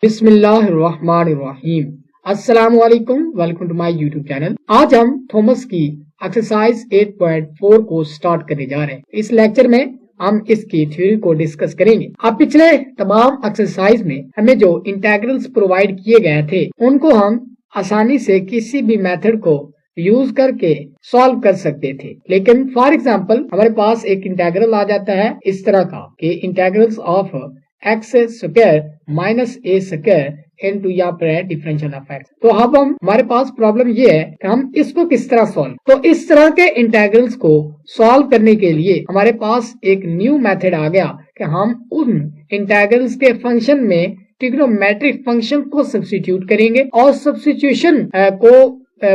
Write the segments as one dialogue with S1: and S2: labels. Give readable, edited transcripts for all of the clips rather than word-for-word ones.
S1: बिस्मिल्लाहिर्रहमानिर्रहीम। अस्सलाम वालेकुम, welcome to my YouTube channel. आज हम थॉमस की एक्सरसाइज 8.4 को स्टार्ट करने जा रहे हैं। इस लेक्चर में हम इसकी थ्योरी को डिस्कस करेंगे। अब पिछले तमाम एक्सरसाइज में हमें जो इंटेग्रल्स प्रोवाइड किए गए थे उनको हम आसानी से किसी भी मेथड को यूज करके सॉल्व कर सकते थे, लेकिन फॉर एग्जांपल हमारे पास एक इंटेग्रल आ जाता है इस तरह का कि integrals of x square minus A square into यहाँ पर है डिफरेंशियल ऑफ एक्स। तो अब हमारे पास प्रॉब्लम ये है कि हम इसको किस तरह सॉल्व, तो इस तरह के इंटेग्रल्स को सॉल्व करने के लिए हमारे पास एक न्यू मेथड आ गया कि हम उन इंटेग्रल्स के फंक्शन में ट्रिग्नोमेट्रिक फंक्शन को सब्स्टिट्यूट करेंगे और सब्स्टिट्यूशन को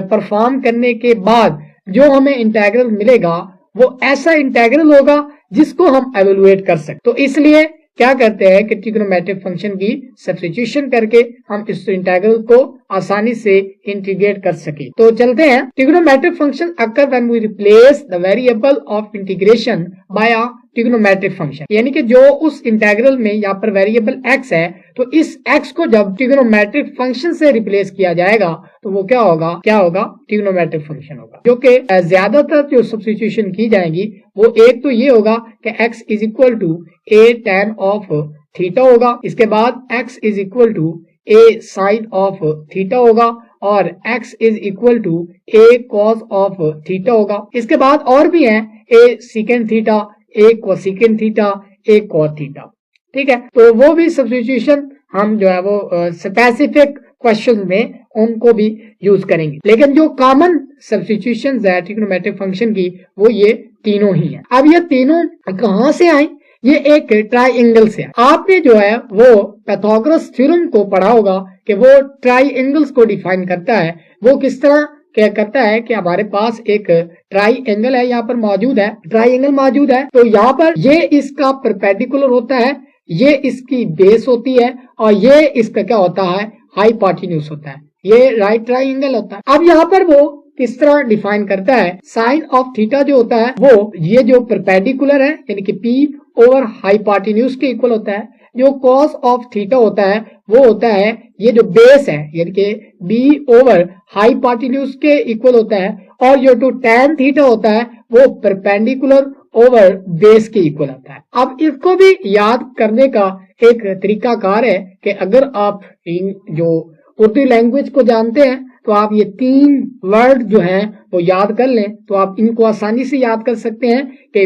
S1: परफॉर्म करने के बाद जो हमें इंटेग्रल मिलेगा वो ऐसा इंटेग्रल होगा जिसको हम एवेलुएट कर सकते। तो इसलिए क्या करते हैं कि ट्रिग्नोमेट्रिक फंक्शन की सब्स्टिट्यूशन करके हम इस इंटेग्रल को आसानी से इंटीग्रेट कर सके। तो चलते हैं। Trigonometric function occur when we replace the variable of integration by a trigonometric function, यानी कि जो उस इंटेग्रल में यहाँ पर वेरिएबल x है तो इस x को जब ट्रिग्नोमेट्रिक फंक्शन से रिप्लेस किया जाएगा तो वो क्या होगा ट्रिग्नोमेट्रिक फंक्शन होगा। जो कि ज्यादातर जो सब्स्टिट्यूशन की जाएंगी वो एक तो ये होगा कि x is equal to a tan of theta होगा, इसके बाद x is equal to a sin of theta होगा और x is equal to a cos of theta होगा। इसके बाद और भी है a secant theta, a cosecant theta, a cot theta. ठीक है, तो वो भी सब्स्टिट्यूशन हम जो है वो स्पेसिफिक क्वेश्चन में उनको भी यूज करेंगे, लेकिन जो कॉमन सब्स्टिट्यूशंस है ट्रिग्नोमेट्रिक फंक्शन की वो ये तीनों ही है। अब ये तीनों कहाँ से आए? ये एक ट्राइंगल से। आपने जो है वो पाइथागोरस थ्योरम को पढ़ा होगा कि वो ट्राइंगल्स को डिफाइन करता है। वो किस तरह क्या करता है कि हमारे पास एक ट्राइंगल है, यहाँ पर मौजूद है, ट्राइंगल मौजूद है, तो यहाँ पर ये इसका परपेंडिकुलर होता है, ये इसकी बेस होती है और ये इसका क्या होता है, हाइपोटेन्यूज होता है, ये राइट ट्राइंगल होता है। अब यहाँ पर वो किस तरह डिफाइन करता है, साइन ऑफ थीटा जो होता है वो ये जो परपेंडिकुलर है यानी कि P ओवर हाइपोटेन्यूज के इक्वल होता है। जो कॉस ऑफ थीटा होता है वो होता है ये जो बेस है यानी कि B ओवर हाइपोटेन्यूज के इक्वल होता है और जो टू tan थीटा होता है वो परपेंडिकुलर ओवर बेस के इक्वल होता है। अब इसको भी याद करने का एक तरीकाकार है कि अगर आप जो उर्दू लैंग्वेज को जानते हैं तो आप ये तीन वर्ड जो हैं वो याद कर लें तो आप इनको आसानी से याद कर सकते हैं कि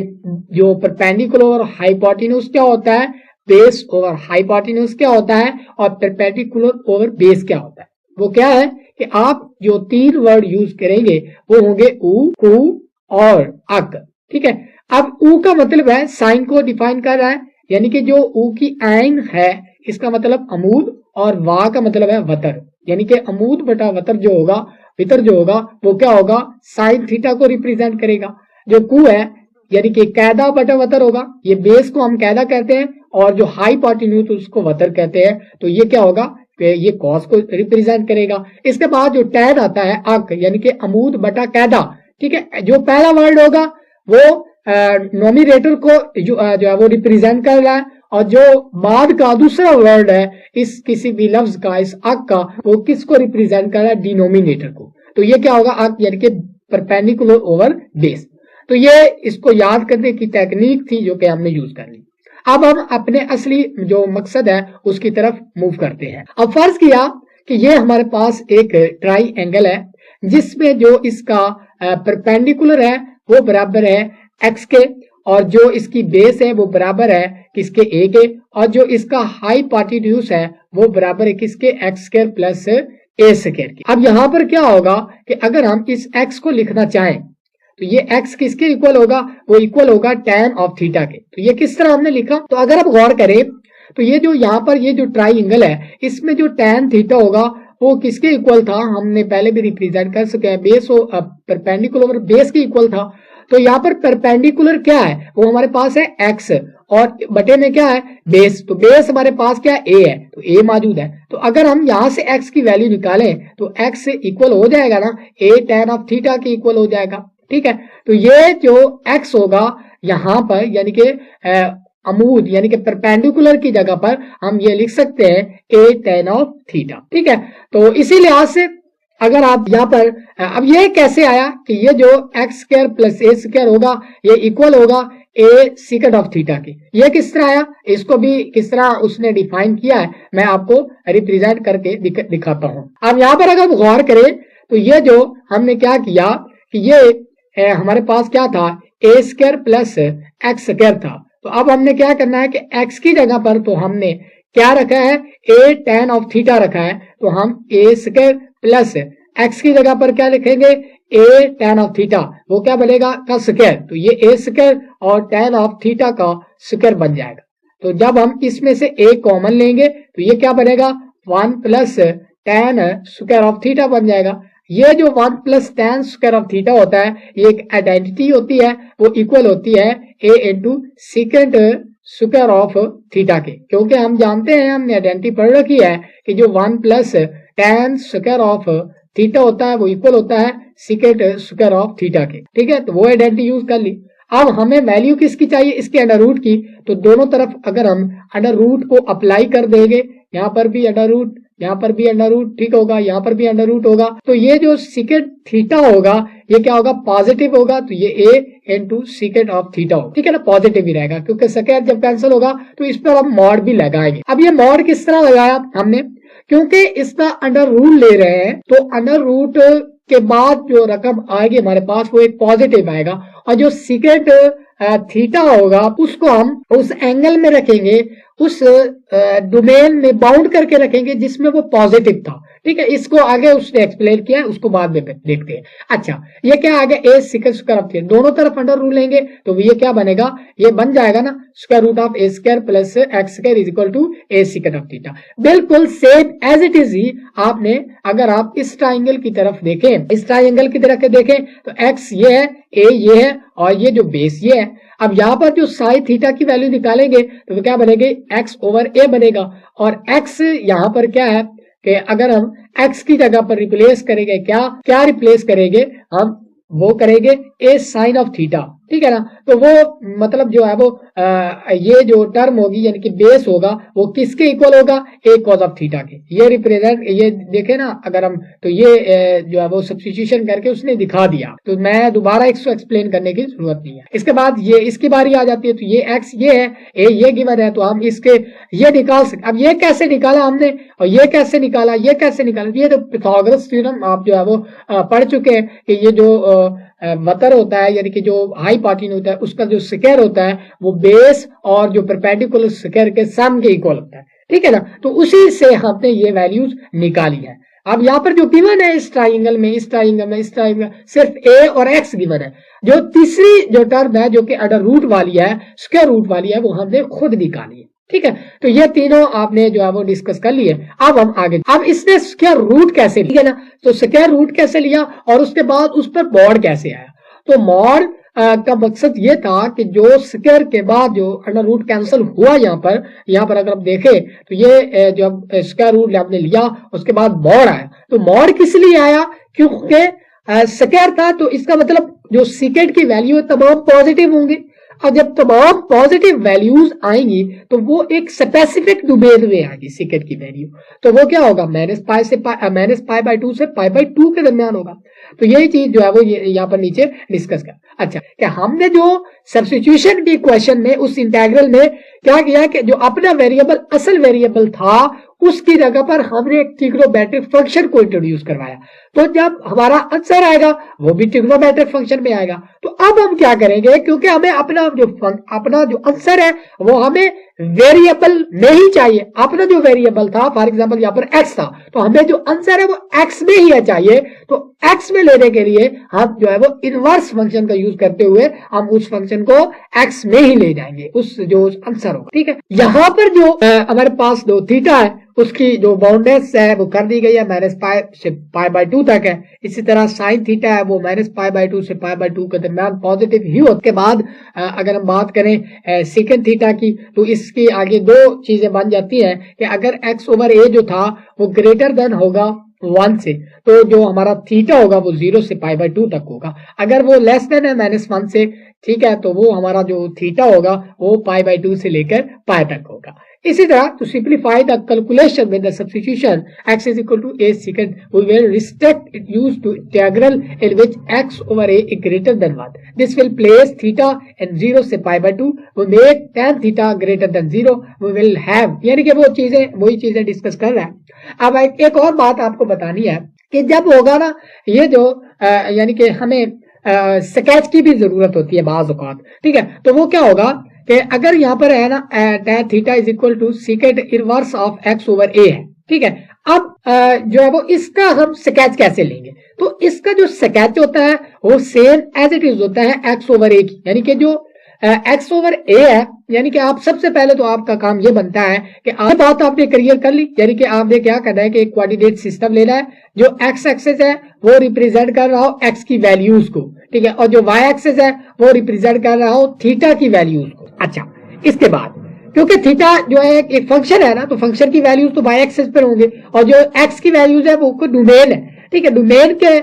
S1: जो परपेंडिकुलर ओवर हाइपोटेन्यूज क्या होता है, बेस ओवर हाइपोटेन्यूज क्या होता है और परपेंडिकुलर ओवर बेस क्या होता है। वो क्या है कि आप जो तीन वर्ड यूज करेंगे वो होंगे ऊ, कू और अक। ठीक है, अब ऊ का मतलब है साइन को डिफाइन कर रहा है, यानी कि जो ऊ की आइन है इसका मतलब अमूद और वाह का मतलब है वतर, यानी कि अमूद बटा वतर जो होगा, वितर जो होगा वो क्या होगा, साइन थीटा को रिप्रेजेंट करेगा। जो कू है यानी कि कैदा बटा वतर होगा, ये बेस को हम कैदा कहते हैं और जो हाइपोटेन्यूज उसको वतर कहते हैं, तो ये क्या होगा, ये कॉस को रिप्रेजेंट करेगा। इसके बाद जो टैन आता है अक यानी कि अमूद बटा कैदा। ठीक है, जो पहला वर्ड होगा वो नोमिनेटर को जो है वो रिप्रेजेंट कर रहा है और जो बाद का दूसरा वर्ड है इस किसी भी लफ्ज का, इस अक का, वो किसको रिप्रेजेंट कर रहा है, डिनोमिनेटर को। तो ये क्या होगा, अक यानी कि परपेंडिकुलर ओवर बेस। तो ये इसको याद करने की टेक्निक थी जो कि हमने यूज कर ली। अब हम अपने असली जो मकसद है उसकी तरफ मूव करते हैं। अब फर्ज किया कि ये हमारे पास एक ट्राइंगल है जिसमें जो इसका परपेंडिकुलर है वो बराबर है x के और जो इसकी बेस है वो बराबर है किसके, a के, और जो इसका हाइपोटेन्यूज है वो बराबर है किसके, x square plus a square के। अब यहाँ पर क्या होगा कि अगर हम इस x को लिखना चाहें तो ये x किसके इक्वल होगा, वो इक्वल होगा tan ऑफ थीटा के। तो ये किस तरह हमने लिखा, तो अगर आप गौर करें तो ये जो यहाँ पर ये जो ट्राइंगल है इसमें जो tan थीटा होगा वो किसके इक्वल था, हमने पहले भी रिप्रेजेंट कर सके हैं, बेस परपेंडिकुलर बेस के इक्वल था। तो यहाँ पर परपेंडिकुलर क्या है, वो हमारे पास है x और बटे में क्या है, बेस। तो बेस हमारे पास क्या है, a है, तो a मौजूद है। तो अगर हम यहाँ से x की वैल्यू निकालें तो x इक्वल हो जाएगा ना a tan ऑफ थीटा के इक्वल हो जाएगा। ठीक है, तो ये जो x होगा यहाँ पर यानी कि अमूद यानी कि परपेंडिकुलर की जगह पर हम ये लिख सकते हैं a tan ऑफ थीटा। ठीक है, तो इसी लिहाज से अगर आप यहाँ पर अब ये कैसे आया कि ये जो एक्स स्क्वायर प्लस ए स्क्वायर होगा ये इक्वल होगा ए सीकेंट ऑफ थीटा के, ये किस तरह आया, इसको भी किस तरह उसने डिफाइन किया है मैं आपको रिप्रेजेंट करके दिखाता हूँ। अब यहाँ पर अगर गौर करें तो ये जो हमने क्या किया कि ये हमारे पास क्या था, ए स्क्वायर प्लस एक्स स्क्वायर था। तो अब हमने क्या करना है कि एक्स की जगह पर तो हमने क्या रखा है, ए tan ऑफ थीटा रखा है, तो हम ए स्क्वायर प्लस एक्स की जगह पर क्या लिखेंगे, ए tan ऑफ थीटा, वो क्या बनेगा का स्क्वायर, तो ये ए स्क्वायर और tan ऑफ थीटा का स्क्वायर बन जाएगा। तो जब हम इसमें से ए कॉमन लेंगे तो ये क्या बनेगा 1 plus tan square of theta बन जाएगा। ये जो 1 plus tan square of theta होता है ये एक आइडेंटिटी होती है, वो इक्वल होती है a into secant square of theta के, क्योंकि हम जानते हैं, हमने आइडेंटिटी पढ़ रखी है कि जो 1 plus tan square of theta होता है वो इक्वल होता है सीकेंट स्क्वायर ऑफ थीटा के। ठीक है, तो वो आइडेंटिटी यूज कर ली। अब हमें वैल्यू किसकी चाहिए, इसके अंडर रूट की, तो दोनों तरफ अगर हम अंडर रूट को अप्लाई कर देंगे, यहाँ पर भी अंडर रूट, यहाँ पर भी अंडर रूट, ठीक होगा, यहाँ पर भी अंडर रूट होगा, तो ये जो सीकेंट थीटा होगा ये क्या होगा, पॉजिटिव होगा, तो ये a into secant of theta होगा। ठीक है ना, पॉजिटिव ही रहेगा क्योंकि स्क्वायर जब कैंसिल होगा तो इस पर हम मॉड भी लगाएंगे। अब ये मॉड किस तरह लगाया हमने, क्योंकि इसका अंडर रूट ले रहे हैं तो अंडर रूट के बाद जो रकम आएगी हमारे पास वो एक पॉजिटिव आएगा, और जो सीकेंट थीटा होगा उसको हम उस एंगल में रखेंगे, उस डोमेन में बाउंड करके रखेंगे जिसमें वो पॉजिटिव था। ठीक है, इसको आगे उसने एक्सप्लेन किया, उसको बाद में देखते हैं। अच्छा, ये क्या आ गया, ए सीकेंट स्क्वायर ऑफ थीटा, दोनों तरफ अंडर रूट लेंगे तो ये क्या बनेगा, ये बन जाएगा ना square root of a square plus x square is equal to a secant of theta. बिल्कुल सेम एज इट इज ही आपने अगर आप इस ट्राइंगल की तरफ देखें, इस ट्राइंगल की तरफ देखें तो एक्स ये है, ए ये है और ये जो बेस ये है। अब यहाँ पर जो साई थीटा की वैल्यू निकालेंगे तो क्या बनेगी, एक्स ओवर ए बनेगा, और एक्स यहाँ पर क्या है कि अगर हम x की जगह पर रिप्लेस करेंगे, क्या रिप्लेस करेंगे, हम वो करेंगे ए साइन ऑफ थीटा। ठीक है ना, तो वो मतलब जो है वो ये जो टर्म होगी यानी कि बेस होगा वो किसके इक्वल होगा, ए कॉज ऑफ थीटा के। ये रिप्रेजेंट, ये देखे ना अगर हम, तो ये जो है वो सब्स्टिट्यूशन करके उसने दिखा दिया, तो मैं दोबारा इसको एक्सप्लेन करने की जरूरत नहीं है। इसके बाद ये इसकी बारी आ जाती है, तो ये एक्स ये है, ए ये गिवन है, तो हम इसके ये निकाल सकते। अब ये कैसे निकाला हमने और ये कैसे निकाला, ये कैसे निकाला, ये तो पिथागोरस थ्योरम आप जो है वो पढ़ चुके हैं कि ये जो वतर होता है यानी कि जो हाइपोटेन्यूज होता है उसका जो स्क्वायर होता है वो बेस और जो परपेंडिकुलर स्क्वायर के सम के इक्वल होता है। ठीक है ना, तो उसी से हमने ये वैल्यूज निकाली है। अब यहाँ पर जो गिवन है इस ट्राइंगल में सिर्फ ए और एक्स गिवन है। जो तीसरी जो टर्म है जो कि अंडर रूट वाली है, स्क्वायर रूट वाली है, वो हमने खुद निकाली है। ठीक है, तो ये तीनों आपने जो है वो डिस्कस कर लिए। अब हम आगे, अब इसने स्क्वायर रूट कैसे लिया ना, तो स्क्वायर रूट कैसे लिया और उसके बाद उस पर मॉड कैसे आया। तो मॉड का मकसद ये था कि जो स्क्वायर के बाद जो अंडर रूट कैंसिल हुआ यहाँ पर अगर हम देखें तो ये जब स्क्वायर रूट हमने लिया उसके बाद मॉड आया, तो मॉड किस लिए आया, क्योंकि स्क्वायर था, तो इसका मतलब जो सीकेंट की वैल्यू है तमाम पॉजिटिव होंगे, और जब तमाम पॉजिटिव वैल्यूज आएंगी तो वो एक स्पेसिफिक डोमेन में आएगी सीकेंट की वैल्यू, तो वो क्या होगा माइनस पाई बाय 2 से पाई बाय 2 के दरमियान होगा। तो यही चीज जो है वो यहाँ पर नीचे डिस्कस कर। अच्छा, क्या हमने जो सब्स्टिट्यूशन की क्वेश्चन में उस इंटीग्रल में क्या किया कि जो अपना वेरिएबल असल वेरिएबल था उसकी जगह पर हमने एक ट्रिग्नोमेट्रिक फंक्शन को इंट्रोड्यूस करवाया, तो जब हमारा आंसर आएगा वो भी ट्रिग्नोमेट्रिक फंक्शन में आएगा। तो अब हम क्या करेंगे, क्योंकि हमें अपना जो आंसर है वो हमें वेरिएबल में ही चाहिए, अपना जो वेरिएबल था फॉर एग्जांपल यहाँ पर एक्स था, तो हमें जो आंसर है वो एक्स में ही चाहिए, तो एक्स में लेने के लिए हम जो है वो इनवर्स फंक्शन का यूज करते हुए हम उस फंक्शन को एक्स में ही ले जाएंगे, उस जो आंसर होगा। ठीक है, यहाँ पर जो हमारे पास जो थीटा है उसकी जो बाउंडेस है वो कर दी गई है, माइनस पाई से पाई बाय 2 तक है। इसी तरह साइन थीटा है वो माइनस पाई बाय 2 से पाई बाय 2 के दरमियान पॉजिटिव ही होने के बाद अगर हम बात करें सेकंड थीटा की, तो इसकी आगे दो चीजें बन जाती हैं कि अगर एक्स ओवर ए जो था वो ग्रेटर देन होगा 1 से, तो जो हमारा थीटा होगा वो 0 से पाई बाय 2 तक होगा। अगर वो लेस देन है -1 से ठीक है, तो वो हमारा जो थीटा होगा वो π/2 से लेकर पाई तक होगा। इसी तरह to simplify the calculation with the substitution x is equal to a secant we will restrict it used to integral in which x over a is greater than 1. This will place theta in 0 से π/2. we make tan theta greater than 0. we will have, यानी कि वही चीजें discuss कर रहा है। अब एक और बात आपको बतानी है कि जब होगा ना ये जो यानी कि हमें स्केच की भी जरूरत होती है बाज औकात, ठीक है, तो वो क्या होगा कि अगर यहाँ पर है ना tan theta is equal to secant inverse of x over a है, ठीक है। अब जो है वो इसका हम स्केच कैसे लेंगे, तो इसका जो स्केच होता है वो सेम एज इट इज होता है x ओवर a की, यानी कि जो x ओवर a है, यानी कि आप सबसे पहले तो आपका काम ये बनता है कि आप बात आपने क्लियर कर ली, यानी कि आपने क्या करना है कि एक कोऑर्डिनेट सिस्टम लेना है, जो x एक्सिस है वो रिप्रेजेंट कर रहा हो x की वैल्यूज को, ठीक है, और जो y एक्सिस है वो रिप्रेजेंट कर रहा हो थीटा की वैल्यूज को। अच्छा, इसके बाद क्योंकि थीटा जो है एक फंक्शन है ना, तो फंक्शन की वैल्यूज तो y एक्सिस पर होंगे और जो x की वैल्यूज है वो डोमेन है, ठीक है, डोमेन के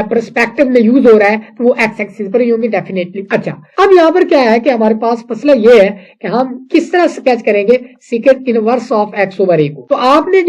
S1: पर्सपेक्टिव में यूज हो रहा है तो वो x एक्सिस पर ही होंगे डेफिनेटली। अच्छा, अब यहाँ पर क्या है कि हमारे पास मसला ये है कि हम किस तरह स्केच करेंगे secant inverse of x over a को। तो आपने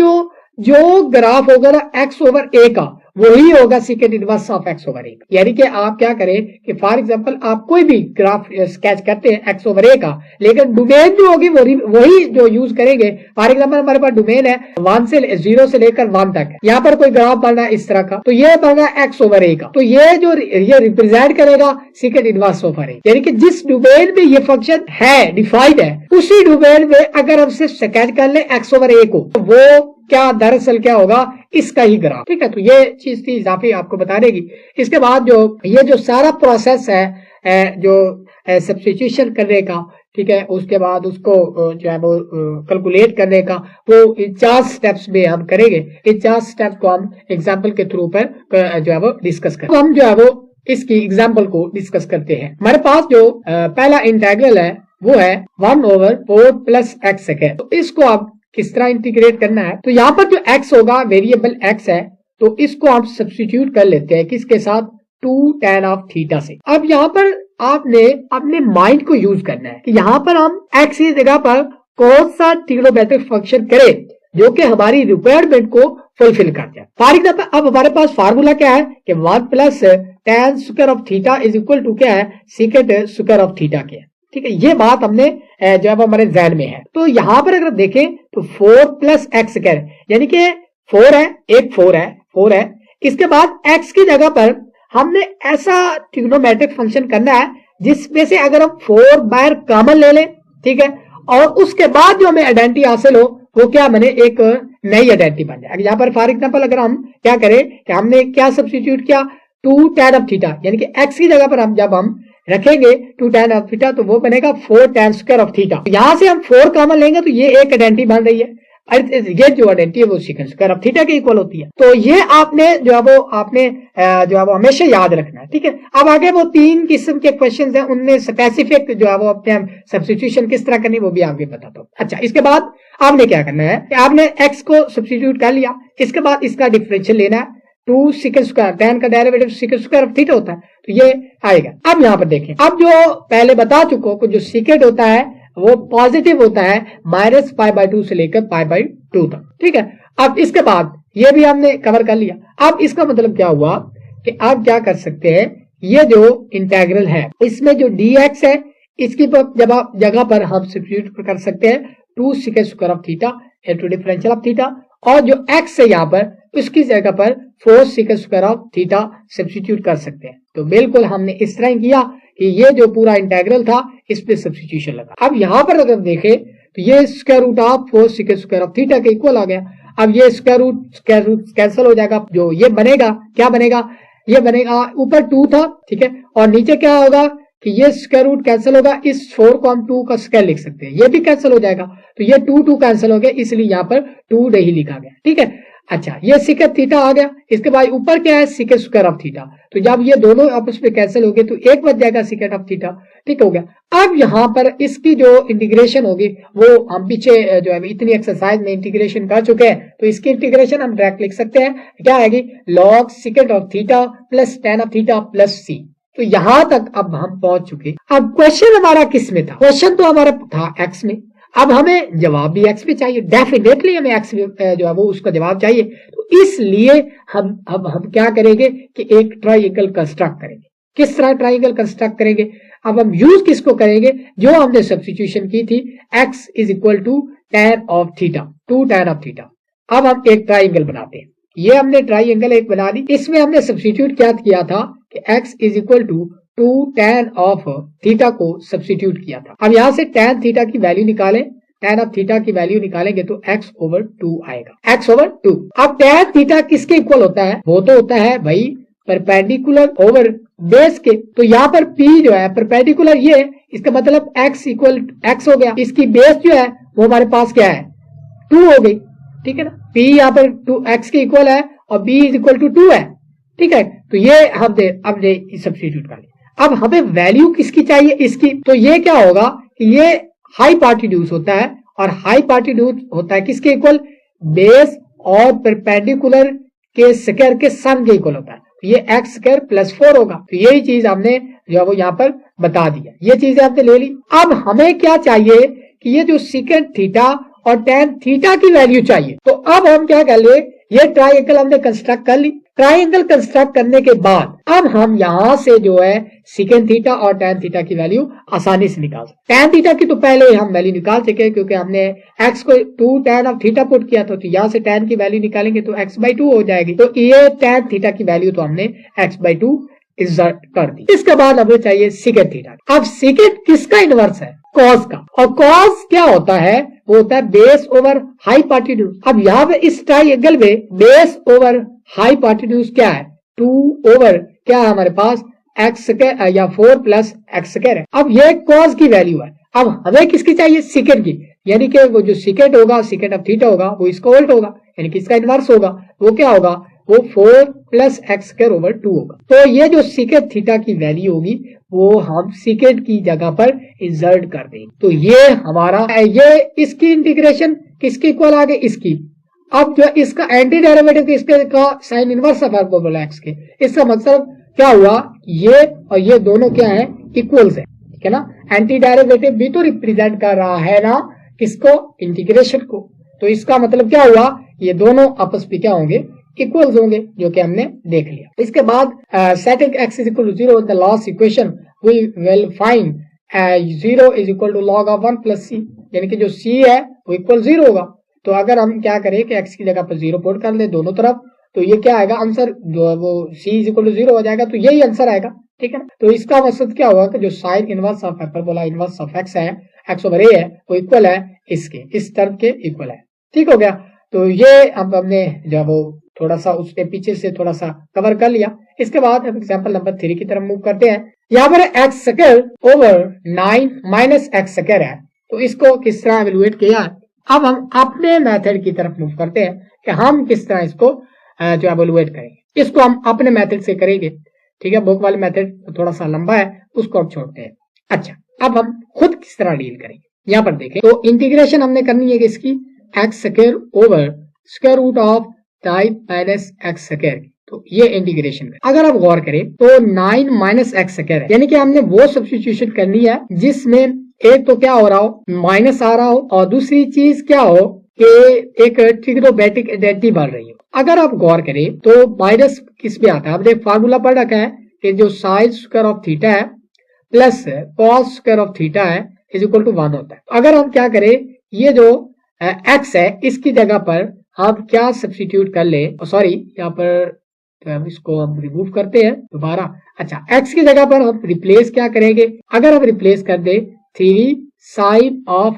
S1: जो ग्राफ होगा ना x ओवर a का वही होगा secant inverse of x over a, यानी कि आप क्या करें कि फॉर एग्जांपल आप कोई भी ग्राफ स्केच करते हैं x ओवर a का, लेकिन डोमेन जो होगी वही जो यूज करेंगे। फॉर एग्जांपल हमारे पास डोमेन है 0 से लेकर 1 तक, यहाँ पर कोई ग्राफ बनना है इस तरह का, तो ये बनना है x ओवर a का, तो ये रिप्रेजेंट करेगा सीकेंट इनवर्स ऑफ a, यानी कि जिस डोमेन में ये फंक्शन है डिफाइंड है उसी डोमेन में अगर हम सिर्फ स्केच कर ले x ओवर a को, तो वो क्या दरअसल क्या होगा इसका ही ग्राफ, ठीक है। तो ये चीज थी इजाफी आपको बता देगी। इसके बाद जो सारा प्रोसेस है जो सब्स्टिट्यूशन करने का, ठीक है, उसके बाद उसको जो है वो कैलकुलेट करने का, वो इन 4 स्टेप्स में हम करेंगे। इन 4 स्टेप्स को हम एग्जाम्पल के थ्रू पर जो है वो डिस्कस करें। हम जो है वो इसकी एग्जाम्पल को डिस्कस करते हैं। हमारे पास जो पहला इंटीग्रल है वो है 1/4 प्लस x सेकेंड। तो इसको आप किस तरह इंटीग्रेट करना है, तो यहाँ पर जो x होगा वेरिएबल x है, तो इसको हम सब्स्टिट्यूट कर लेते हैं किसके साथ, 2 tan ऑफ थीटा से। अब यहाँ पर आपने अपने माइंड को यूज करना है कि यहाँ पर हम x की जगह पर कौन सा ट्रिग्नोमेट्रिक फंक्शन करें जो कि हमारी रिक्वायरमेंट को फुलफिल कर जाए। फॉर एग्जाम्पल अब हमारे पास फार्मूला क्या है कि 1 plus tan square of theta is equal to क्या है, सीकेंट स्क्वायर ऑफ थीटा के, ठीक है। ये बात हमने जो है हमारे जहन में है। तो यहाँ पर अगर देखें तो 4 प्लस एक्स स्क्वायर, यानी कि 4 है, एक 4 है, इसके बाद x की जगह पर हमने ऐसा ट्रिग्नोमेट्रिक फंक्शन करना है जिसमें से अगर हम 4 बार कॉमन ले लें, ठीक है, और उसके बाद जो हमें आइडेंटिटी हासिल हो वो क्या बने, एक नई आइडेंटिटी बन जाए। यहाँ पर फॉर एग्जाम्पल अगर हम क्या करें कि हमने क्या सब्स्टिट्यूट किया, 2 tan ऑफ थीटा, यानी कि x की जगह पर जब हम रखेंगे 2 tan ऑफ थीटा तो वो बनेगा 4 tan स्क्वायर ऑफ थीटा। यहां से हम 4 कॉमन लेंगे तो ये एक आइडेंटिटी बन रही है, ये जो आइडेंटिटी है वो सीकेंट स्क्वायर ऑफ थीटा के इक्वल होती है। तो ये आपने जो है वो हमेशा याद रखना है, ठीक है। अब आगे वो 3 किस्म के क्वेश्चंस हैं, उनमें स्पेसिफिक जो है वो अपने सब्स्टिट्यूशन किस तरह करनी वो भी आगे बताता हूँ। अच्छा, इसके बाद आपने क्या करना है कि आपने x को सब्स्टिट्यूट कर लिया, इसके बाद इसका डिफरेंशियल लेना है, 2 सीकेंट स्क्वायर, tan का derivative secant square of theta होता है, तो ये आएगा। अब यहाँ पर देखें, अब जो पहले बता चुका हूं जो सीकेंट होता है वो पॉजिटिव होता है -π/2 से लेकर π/2 तक, ठीक है। अब इसके बाद ये भी हमने कवर कर लिया। अब इसका मतलब क्या हुआ कि आप क्या कर सकते हैं, ये जो इंटीग्रल है इसमें जो dx है इसकी जगह पर हम सब्स्टिट्यूट कर सकते हैं 2 secant square of theta into differential of theta, और जो x है यहाँ पर उसकी जगह पर 4 secant square of theta substitute कर सकते हैं। तो बिल्कुल हमने इस तरह ही किया कि ये जो पूरा इंटीग्रल था इस पे सब्स्टिट्यूशन लगा। अब यहाँ पर अगर देखें तो ये square root of 4 secant square of theta के इक्वल आ गया। अब ये स्क्वायर रूट कैंसिल हो जाएगा, जो ये बनेगा क्या बनेगा, ये बनेगा ऊपर 2 था, ठीक है, और नीचे क्या होगा कि ये स्क्वायर रूट कैंसिल होगा, इस 4 को हम 2 का स्क्वायर लिख सकते हैं, ये भी कैंसिल हो जाएगा, तो ये 2 कैंसिल हो गया, इसलिए यहाँ पर 2 नहीं लिखा गया, ठीक है। अच्छा, ये सीकेंट थीटा आ गया, इसके बाद ऊपर क्या है सीकेंट स्क्वायर ऑफ थीटा, तो जब ये दोनों आपस में कैंसिल हो गए तो एक बच जाएगा सीकेंट ऑफ थीटा, ठीक हो गया। अब यहाँ पर इसकी जो इंटीग्रेशन होगी वो हम पीछे जो है इतनी एक्सरसाइज में इंटीग्रेशन कर चुके हैं, तो इसकी इंटीग्रेशन हम डायरेक्ट लिख सकते हैं, क्या आएगी, log secant of theta plus tan of theta plus c, तो यहां तक अब हम पहुंच चुके। अब क्वेश्चन हमारा किस में था? क्वेश्चन तो हमारा था एक्स में। अब हमें जवाब भी एक्स में चाहिए, डेफिनेटली हमें एक्स जो है वो उसका जवाब चाहिए। तो इसलिए हम क्या करेंगे कि एक ट्राइंगल कंस्ट्रक्ट करेंगे। किस तरह ट्राइंगल कंस्ट्रक्ट करेंगे? अब हम यूज किसको करेंगे? जो हमने सब्स्टिट्यूशन की थी, x is equal to tan of theta, 2 tan of theta. अब हम एक ट्राइंगल बनाते हैं। ये हमने ट्राइंगल एक बना ली। इसमें हमने सब्स्टिट्यूट क्या किया था कि x is equal to 2 tan of theta को सब्स्टिट्यूट किया था। अब यहां से tan थीटा की वैल्यू निकालें, tan ऑफ थीटा की वैल्यू निकालेंगे तो x ओवर 2 आएगा, x ओवर 2। अब tan थीटा किसके इक्वल होता है? वो तो होता है भाई परपेंडिकुलर ओवर बेस के। तो यहाँ पर p जो है परपेंडिकुलर, ये इसका मतलब x इक्वल x हो गया। इसकी बेस जो है वो हमारे पास क्या है? 2 हो गई, ठीक है ना। p यहाँ पर 2x के इक्वल है और b इज इक्वल टू 2 है, ठीक है। तो ये हमने सब्स्टिट्यूट कर लिया। अब हमें वैल्यू किसकी चाहिए? इसकी। तो ये क्या होगा कि ये हाइपोटेन्यूज होता है, और हाइपोटेन्यूज होता है किसके इक्वल? बेस और परपेंडिकुलर के स्क्वायर के सम के इक्वल होता है। तो ये एक्स स्क्वायर प्लस 4 होगा। तो यही चीज हमने जो है वो यहाँ पर बता दिया, ये चीजें हमने ले ली। अब हमें क्या चाहिए कि ये जो सेकंड थीटा और tan थीटा की वैल्यू चाहिए। तो अब हम क्या कर ले, ये ट्राइंगल हमने कंस्ट्रक्ट कर ली। ट्राइंगल कंस्ट्रक्ट करने के बाद अब हम यहां से जो है सेकंड थीटा और tan थीटा की वैल्यू आसानी से निकाल सकते। tan थीटा की तो पहले हम वैल्यू निकाल सके, क्योंकि हमने x को 2 tan ऑफ थीटा पुट किया था। तो यहाँ से tan की वैल्यू निकालेंगे तो x/2 हो जाएगी। तो ये tan थीटा की वैल्यू तो हमने x/2 इंसर्ट कर दी। इसके बाद हमें चाहिए सेकंड थीटा। अब सेकंड किसका इनवर्स है? कॉस का। और कॉस क्या होता है? वो होता है बेस ओवर हाइपोटेन्यूज। अब यहाँ पे इस ट्राइंगल में बेस ओवर हाइपोटेन्यूज क्या है? 2 ओवर क्या है हमारे पास? एक्स स्क्वायर या 4 प्लस एक्स स्क्वायर है। अब ये कॉस की वैल्यू है। अब हमें किसकी चाहिए? सेकंड की। यानी कि वो जो सेकंड होगा, सेकंड ऑफ थीटा होगा, वो इसका उल्ट होगा, यानी कि इसका इनवर्स होगा। वो क्या होगा? वो 4 प्लस एक्स स्क्वायर ओवर 2 होगा। तो ये जो सेकंड थीटा की वैल्यू होगी वो हम सेकंड की जगह पर इंसर्ट कर देंगे। तो ये हमारा ये इसकी इंटीग्रेशन किसके इक्वल आ गई? इसकी। अब जो इसका एंटी डेरिवेटिव इसके का sine inverse of hyperbola x के। इसका मतलब क्या हुआ? ये और ये दोनों क्या है? इक्वल्स है, ठीक है ना। एंटी डेरिवेटिव भी तो रिप्रेजेंट कर रहा है ना किसको? इंटीग्रेशन को। तो इसका मतलब क्या हुआ? ये दोनों आपस में क्या होंगे? इक्वल्स होंगे, जो कि हमने देख लिया। इसके बाद setting x is equal to 0 in the last equation we will find 0 is equal to log of 1 plus c, यानी कि जो c है वो इक्वल 0 होगा। तो अगर हम क्या करें कि x की जगह पर 0 पुट कर ले दोनों तरफ, तो ये क्या आएगा? आंसर जो है वो c इज इक्वल टू 0 हो जाएगा। तो यही आंसर आएगा, ठीक है ना। तो इसका मकसद क्या हुआ कि जो sine inverse of hyperbola inverse of x है, x ओवर a है, वो इक्वल है इसके, इस टर्म के इक्वल है, ठीक हो गया। तो ये अब हमने जो वो थोड़ा सा उसके पीछे से थोड़ा सा कवर कर लिया। इसके बाद हम एग्जांपल नंबर 3 की तरफ मूव करते हैं। यहाँ पर x square over 9 minus x square है, तो इसको किस तरह एवेलुएट किया। अब हम अपने मेथड की तरफ मूव करते हैं कि हम किस तरह इसको जो एवेलुएट करेंगे। इसको हम अपने मेथड से करेंगे, ठीक है। बुक वाले मेथड थोड़ा सा लंबा है, उसको अब छोड़ते हैं। अच्छा, अब हम खुद किस तरह डील करेंगे। यहाँ पर देखें तो इंटीग्रेशन हमने करनी है इसकी x square over square root of 9 minus x square. तो ये इंटीग्रेशन है। अगर आप गौर करें तो 9 माइनस एक्स स्क्वायर है, यानी कि हमने वो सब्स्टिट्यूशन करनी है जिसमें एक तो क्या हो रहा हो? माइनस आ रहा हो, और दूसरी चीज क्या हो कि एक ट्रिग्नोमेट्रिक आइडेंटिटी बन रही हो। अगर आप गौर करें तो माइनस किस में आता है? हमने फार्मूला पढ़ रखा है कि जो साइन स्क्वायर ऑफ थीटा है plus cos square of theta है इज इक्वल टू 1 होता है। अगर हम क्या करें, ये जो एक्स है इसकी जगह पर हम क्या सब्स्टिट्यूट कर ले, सॉरी यहाँ पर तो हम इसको हम रिमूव करते हैं दोबारा। अच्छा, x की जगह पर हम रिप्लेस क्या करेंगे? अगर हम रिप्लेस कर दे 3 साइन ऑफ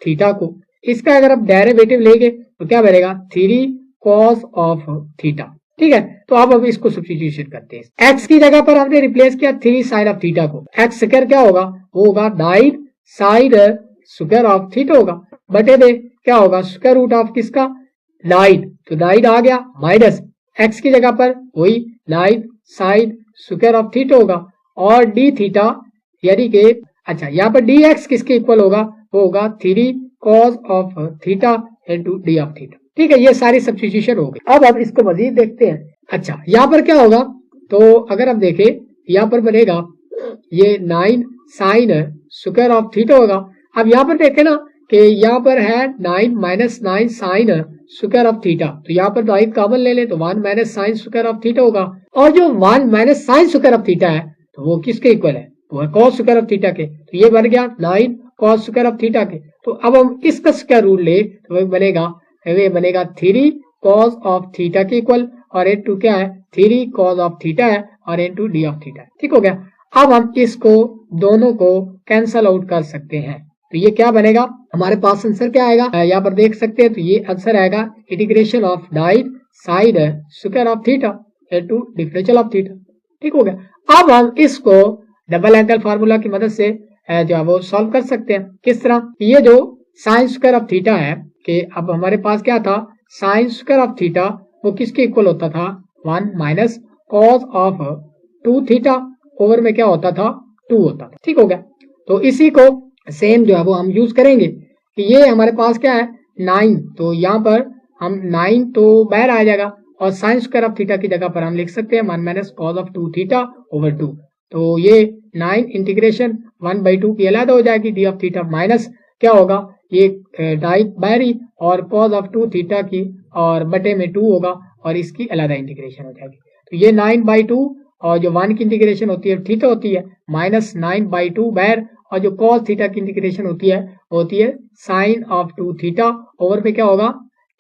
S1: थीटा को, इसका अगर हम डेरिवेटिव लेंगे तो क्या बनेगा? 3 कॉस ऑफ थीटा, ठीक है। तो अब हम इसको सब्स्टिट्यूशन करते हैं। x की जगह पर हमने रिप्लेस किया 3 साइन ऑफ थीटा को, x स्क्वायर क्या होगा? वो होगा 9 साइन स्क्वायर ऑफ थीटा होगा, बटे में क्या होगा? स्क्वायर रूट ऑफ किसका? 9। तो 9 आ गया, माइनस x की जगह पर वही 9 साइन स्क्वायर ऑफ थीटा होगा, और डी थीटा यानी कि अच्छा यहाँ पर dx किसके इक्वल होगा? वो होगा 3 cos of theta into D of theta, ठीक है। ये सारी सब्स्टिट्यूशन हो गई। अब हम इसको मजीद देखते हैं। अच्छा, यहाँ पर क्या होगा? तो अगर हम देखें यहाँ पर बनेगा ये 9 साइन स्क्वायर ऑफ थीटा होगा। अब यहाँ पर देखें ना कि यहाँ पर है 9 minus 9 sine square of theta, तो यहाँ पर 9 कॉमन ले लें तो 1 minus sine square of theta होगा। और जो 1 minus sine square of theta है तो वो किसके इक्वल है, वो है कॉस स्क्वायर ऑफ थीटा के। तो ये बन गया 9 कॉस स्क्वायर ऑफ थीटा के। तो अब हम इसका स्क्वायर रूट ले तो वो बनेगा 3 कॉस ऑफ थीटा के इक्वल, और इनटू क्या है 3 कॉस ऑफ थीटा है और इनटू डी ऑफ थीटा है। ठीक हो गया। अब हम इसको दोनों को कैंसल आउट कर सकते हैं, तो ये क्या बनेगा, हमारे पास आंसर क्या आएगा, यहाँ पर देख सकते हैं। तो ये आंसर आएगा integration of 9 sine square of theta into differential of theta. ठीक हो गया। अब हम इसको डबल एंगल फार्मूला की मदद से जो है वो सॉल्व कर सकते हैं। किस तरह, ये जो साइन स्क्वायर ऑफ थीटा है कि अब हमारे पास क्या था, साइन स्क्वायर ऑफ थीटा वो किसके इक्वल होता था, 1 minus cos of 2 theta over में क्या होता था, 2 होता था। ठीक हो गया। तो इसी को सेम जो है वो हम यूज करेंगे कि ये हमारे पास क्या है 9, तो यहाँ पर हम 9 तो बाहर आ जाएगा और साइन स्क्वायर ऑफ थीटा की जगह पर हम लिख सकते हैं 1 minus cos of 2 theta over 2। तो ये 9 इंटीग्रेशन 1/2 की अलग हो जाएगी डी ऑफ थीटा, माइनस क्या होगा ये डाइट बाहरी और कॉस ऑफ 2 थीटा की और बटे में 2 होगा और इसकी अलग इंटीग्रेशन हो जाएगी। तो ये 9/2 और जो 1 की इंटीग्रेशन होती है थीटा होती है माइनस 9/2 बाहर, और जो कॉस थीटा की इंटीग्रेशन होती है साइन ऑफ 2 थीटा ओवर पे क्या होगा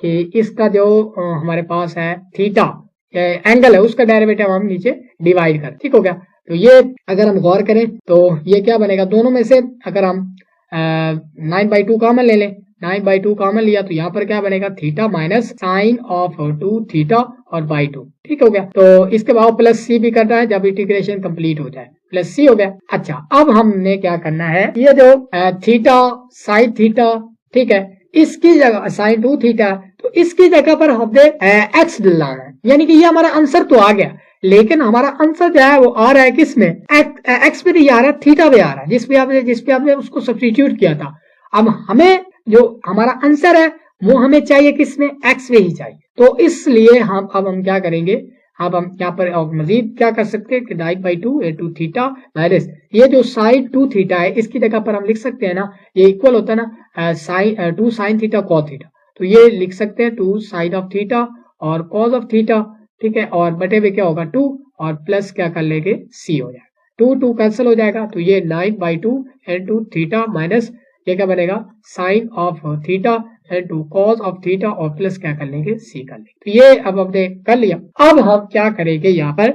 S1: कि इसका जो हमारे पास है थीटा एंगल है उसका डेरिवेटिव हम नीचे डिवाइड कर। ठीक हो गया। तो ये अगर हम गौर करें तो ये क्या बनेगा, दोनों में से अगर हम 9/2 कॉमन ले लें, 9/2 कॉमन लिया तो यहाँ पर क्या बनेगा theta minus sine of 2 theta और बाई 2। ठीक हो गया। तो इसके बाद प्लस सी भी करना है जब इंटीग्रेशन कंप्लीट हो जाए, प्लस सी हो गया। अच्छा, अब हमने क्या करना है, ये जो थीटा साइन थीटा, ठीक है, इसकी जगह साइन 2 थीटा, तो इसकी जगह पर हमने एक्स डलाना है, यानी कि ये हमारा आंसर तो आ गया, लेकिन हमारा आंसर जो है वो आ रहा है किसमें, एक्स पे नहीं आ रहा, थीटा पे आ रहा है, जिस पे आपने उसको सब्स्टिट्यूट किया था। अब हमें जो हमारा आंसर है वो हमें चाहिए किसमें, एक्स पे ही चाहिए। तो इसलिए हम क्या करेंगे, अब हम यहाँ पर मजीद क्या कर सकते हैं कि 9/2 इनटू थीटा माइनस ये जो साइन 2 थीटा है इसकी जगह पर हम लिख सकते हैं ना, ये इक्वल होता है ना sine 2 sine theta cos theta, तो ये लिख सकते हैं 2 साइन ऑफ थीटा और कॉस ऑफ थीटा। ठीक है, और बटे में क्या होगा 2 और प्लस क्या कर लेंगे सी हो जाएगा, 2 कैंसिल हो जाएगा, तो ये 9/2 इनटू थीटा माइनस ये क्या बनेगा sine of theta into cos of theta और प्लस क्या कर लेंगे सी कर लेंगे। तो ये अब हमने कर लिया। अब हम क्या करेंगे यहाँ पर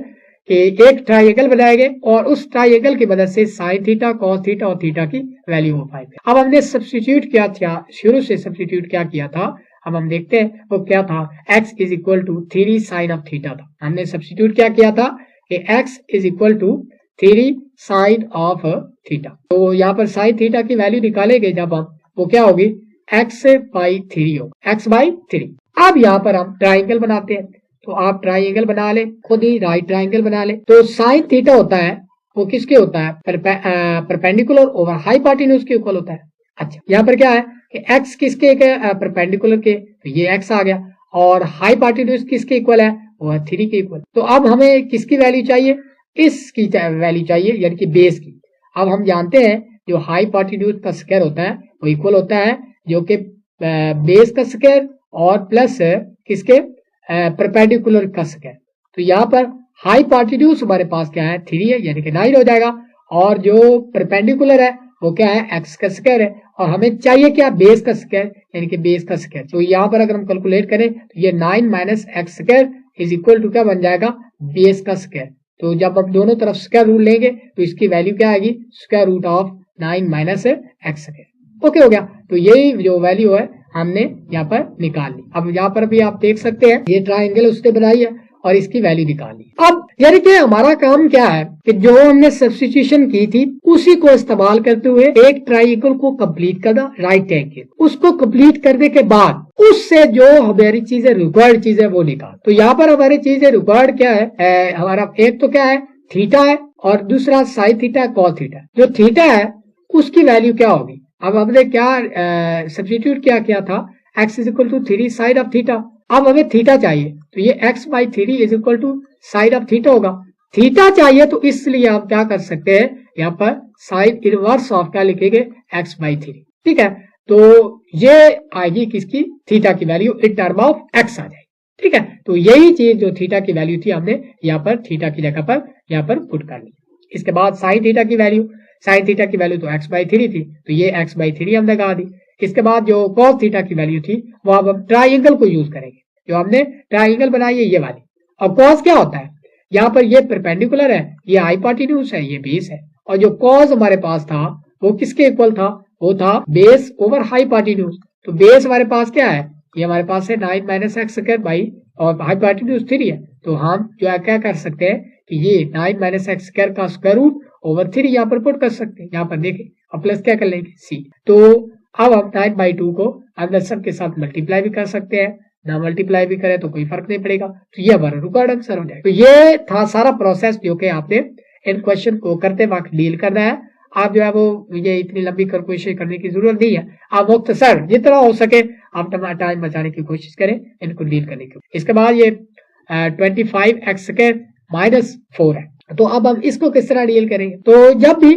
S1: कि एक ट्राइंगल बनाएंगे और उस ट्राइंगल की मदद से साइन थीटा कॉस थीटा और थीटा की वैल्यू हो पाएगी। अब हमने सब्स्टिट्यूट किया था, शुरू से सब्स्टिट्यूट क्या किया था, अब हम देखते हैं वो क्या था, x is equal to 3 sine of theta था। हमने सब्स्टिट्यूट क्या किया था कि x is equal to 3 sine of theta, तो यहाँ पर साइन थीटा की वैल्यू निकालेंगे जब हम, वो क्या होगी x/3 होगा, x/3। अब यहाँ पर हम ट्राइंगल बनाते हैं, तो आप ट्राइंगल बना ले, खुद ही राइट ट्राइंगल बना ले। तो साइन थीटा होता है वो किसके होता है, परपेंडिकुलर ओवर हाइपोटेन्यूज के इक्वल होता है। अच्छा, यहाँ पर क्या है कि x किसके परपेंडिकुलर के, तो ये x आ गया, और हाइपोटेन्यूज किसके इक्वल है, वो है 3 के इक्वल। तो अब हमें किसकी वैल्यू चाहिए, इसकी वैल्यू चाहिए यानी कि बेस की। अब हम जानते हैं जो हाइपोटेन्यूज का स्क्वायर होता है वो इक्वल होता है जो कि बेस का स्क्वायर और प्लस किसके परपेंडिकुलर का स्क्वायर। तो यहाँ पर हाइपोटेन्यूज हमारे पास क्या है 3 है यानी कि 9 हो जाएगा, और जो परपेंडिकुलर है वो क्या है x का स्क्वायर है, और हमें चाहिए क्या बेस का स्क्वायर यानी कि बेस का स्क्वायर। तो यहाँ पर अगर हम कैलकुलेट करें तो ये 9 minus x square is equal to क्या बन जाएगा बेस का स्क्वायर। तो जब हम दोनों तरफ स्क्वायर रूट लेंगे तो इसकी वैल्यू क्या आएगी, square root of 9 minus x square. Okay हो गया। तो यही जो वैल्यू है हमने यहाँ पर निकाल ली। अब यहाँ पर भी आप देख सकते हैं ये ट्राइंगल उसने बनाई है और इसकी वैल्यू निकाल ली। अब यानी कि हमारा काम क्या है कि जो हमने सब्स्टिट्यूशन की थी उसी को इस्तेमाल करते हुए एक ट्राइंगल को कंप्लीट करना, राइट एंगल, उसको कंप्लीट करने के बाद उससे जो हमारी चीजें रिक्वायर्ड चीजें वो निकाल। तो यहाँ पर हमारी चीजें रिक्वायर्ड क्या है, हमारा एक तो क्या है थीटा है और दूसरा साइन थीटा कॉस थीटा। जो थीटा है उसकी वैल्यू क्या होगी, अब हमने क्या सब्स्टिट्यूट क्या किया था, x is equal to 3 sine of theta. अब हमें थीटा चाहिए तो ये x/3 is equal to sine of theta होगा। थीटा चाहिए तो इसलिए आप क्या कर सकते हैं, यहाँ पर साइन इनवर्स ऑफ क्या लिखेंगे, x/3। ठीक है, तो ये आएगी किसकी, थीटा की value in term of x आ जाएगी। ठीक है, तो यही चीज जो थीटा की वैल्यू थी हमने यहाँ पर थीटा की जगह पर यहाँ पर पुट कर ली। इसके बाद साइन थीटा की वैल्यू, साइन थीटा की वैल्यू तो x/3 थी, तो ये x/3 हमने लगा दी। इसके बाद जो कॉस थीटा की वैल्यू थी वो अब हम ट्राइंगल को यूज करेंगे, जो हमने ट्राइंगल बनाई है ये वाली। अब कॉस क्या होता है, यहाँ पर ये परपेंडिकुलर है, ये हाइपोटेन्यूज है, ये बेस है, और जो कॉस हमारे पास था वो किसके इक्वल था, वो था बेस ओवर हाइपोटेन्यूज। तो बेस हमारे पास क्या है, ये हमारे पास है 9 - x² बाई, और हाइपोटेन्यूज 3 है, तो हम जो है क्या कर सकते हैं कि ये 9 - x² का स्क्वायर रूट ओवर 3 यहाँ पर पुट कर सकते हैं। यहाँ पर देखें, और प्लस क्या कर लेंगे, c। तो अब हम 9/2 को अंदर सब के साथ मल्टीप्लाई भी कर सकते हैं, ना मल्टीप्लाई भी करें तो कोई फर्क नहीं पड़ेगा, तो ये हमारा रिक्वायर्ड आंसर हो जाएगा। तो ये था सारा प्रोसेस जो कि आपने इन क्वेश्चन को करते वक्त डील करना है। आप जो है वो ये इतनी लंबी कैलकुलेशन करने की जरूरत नहीं है, आप मुख्तसर जितना हो सके आप टाइम बचाने की कोशिश करें इनको डील करने की। इसके बाद ये 25x² - 4 है, तो अब हम इसको किस तरह डील करेंगे। तो जब भी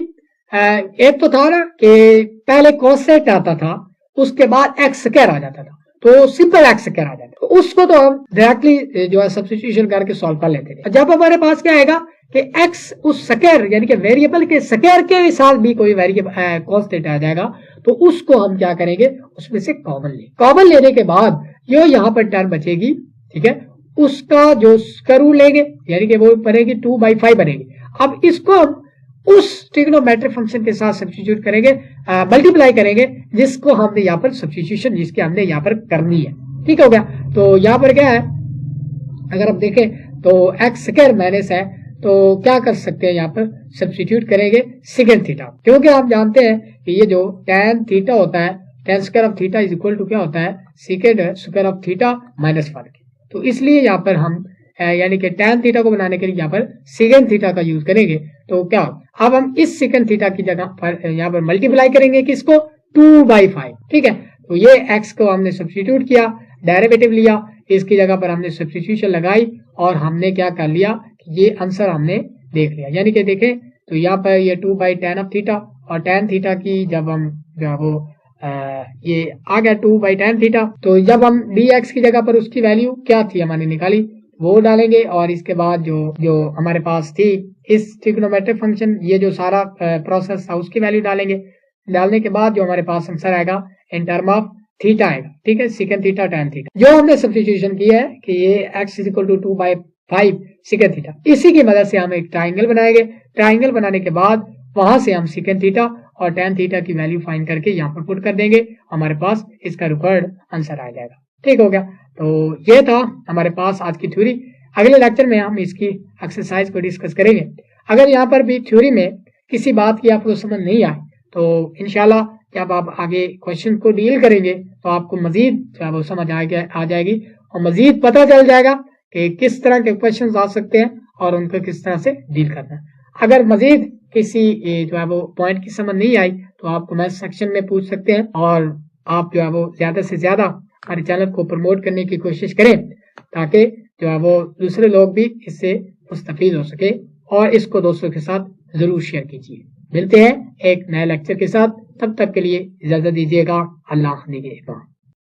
S1: एक तो था ना कि पहले कोसेट आता था, उसके बाद x² आ जाता था, तो सिंपल x² आ जाता, तो उसको तो हम डायरेक्टली जो है सब्स्टिट्यूशन करके सॉल्व कर लेते थे। जब हमारे पास क्या आएगा कि x उस स्क्वायर यानी कि वेरिएबल के स्क्वायर के साथ भी कोई वेरिएबल कांस्टेंट आ जाएगा, तो उसको हम क्या करेंगे, उसमें से कॉमन लेंगे। कॉमन लेने के बाद जो यहाँ पर टर्म बचेगी, ठीक है, उसका जो स्क्वायर रूट लेंगे यानी कि वो बनेगी 2/5 बनेगी। अब इसको हम उस ट्रिग्नोमेट्रिक फंक्शन के साथ सब्स्टिट्यूट करेंगे, मल्टीप्लाई करेंगे, जिसको हमने यहाँ पर सब्स्टिट्यूशन जिसकी हमने यहाँ पर करनी है। ठीक हो गया, तो यहाँ पर क्या है, अगर हम देखें तो x² माइनस है, तो क्या कर सकते हैं, यहाँ पर सब्स्टिट्यूट करेंगे सेकेंड थीटा, क्योंकि हम जानते हैं कि ये जो tan थीटा होता है, tan square of theta is equal to क्या होता है, second square of theta minus 1। तो इसलिए यहाँ पर हम यानी कि tan थीटा को बनाने के लिए यहाँ पर सेकेंड थीटा का यूज करेंगे। तो क्या, अब हम इस सेकेंड थीटा की जगह पर यहाँ पर मल्टीप्लाई करेंगे किसको, 2/5। ठीक है, तो ये x को हमने सब्स्टिट्यूट किया, डेरिवेटिव लिया, इसकी जगह पर हमने सब्स्टिट्यूशन लगाई, और हमने क्या कर लिया, ये आंसर हमने देख लिया। यानी कि देखें तो यहाँ पर ये 2/tan ऑफ थीटा, और tan थीटा की जब हम जो वो ये आ गया 2/tan थीटा, तो जब हम dx की जगह पर उसकी वैल्यू क्या थी हमारे निकाली वो डालेंगे, और इसके बाद जो हमारे पास थी इस ट्रिग्नोमेट्रिक फंक्शन, ये जो सारा प्रोसेस था उसकी वैल्यू डालेंगे। डालने के बाद जो हमारे पास आंसर आएगा इन टर्म ऑफ थीटा आएगा। ठीक है, सेकंड थीटा tan थीटा, जो हमने सब्स्टिट्यूशन की है कि ये x is equal to 2/5 second theta, इसी की मदद से हम एक ट्राइंगल बनाएंगे। ट्राइंगल बनाने के बाद वहां से हम सेकंड थीटा और tan थीटा की वैल्यू फाइंड करके यहाँ पर पुट कर देंगे, हमारे पास इसका रिक्वायर्ड आंसर आ जाएगा। ठीक हो गया, तो ये था हमारे पास आज की थ्योरी। अगले लेक्चर में हम इसकी एक्सरसाइज को डिस्कस करेंगे। अगर यहाँ पर भी थ्योरी में किसी बात की आपको समझ नहीं आए तो इंशाल्लाह जब आप आगे क्वेश्चन को डील करेंगे तो आपको मजीद वो समझ आ जाएगी, और मजीद पता चल जाएगा कि किस तरह के क्वेश्चन आ सकते हैं और उनको किस तरह से डील करना है। अगर मजीद किसी जो है वो पॉइंट की समझ नहीं आई तो आप कमेंट सेक्शन में पूछ सकते हैं, और आप जो है वो ज्यादा से ज्यादा हमारे चैनल को प्रमोट करने की कोशिश करें, ताकि जो है वो दूसरे लोग भी इससे मुस्तफीद हो सके, और इसको दोस्तों के साथ जरूर शेयर कीजिए। मिलते हैं एक नए लेक्चर के साथ, तब तक के लिए इजाजत दीजिएगा। अल्लाह निगहबान।